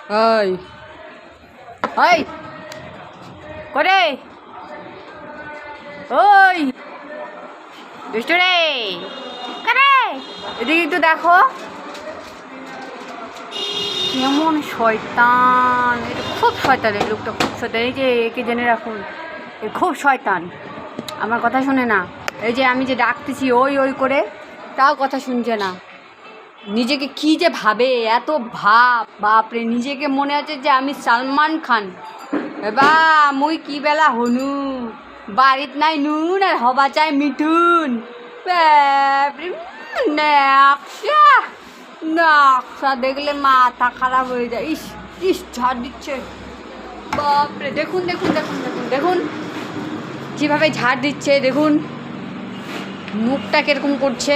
ওই ওই করে ওই দুষ্টু রে করে এদিকে একটু দেখো কেমন শয়তান। এটা খুব শয়তান, এই লোকটা খুব শয়তান। এই যে একে জেনে রাখুন, এ খুব শয়তান, আমার কথা শোনে না। এই যে আমি যে ডাকতেছি ওই ওই করে, তাও কথা শুনছে না। নিজেকে কি যে ভাবে, এত ভাব, বাপরে, নিজেকে মনে হচ্ছে যে আমি সালমান খান। এবা মুই কি বেলা হনু, বাড়িত নাই নুন আর হবা চাই মিঠুন। বাপরে, নকশা নকশা দেখলে মাথা খারাপ হয়ে যায়। ইস ইস, ঝাড় দিচ্ছে, বাপরে। দেখুন দেখুন দেখুন দেখুন দেখুন কীভাবে ঝাড় দিচ্ছে, দেখুন মুখটা কীরকম করছে।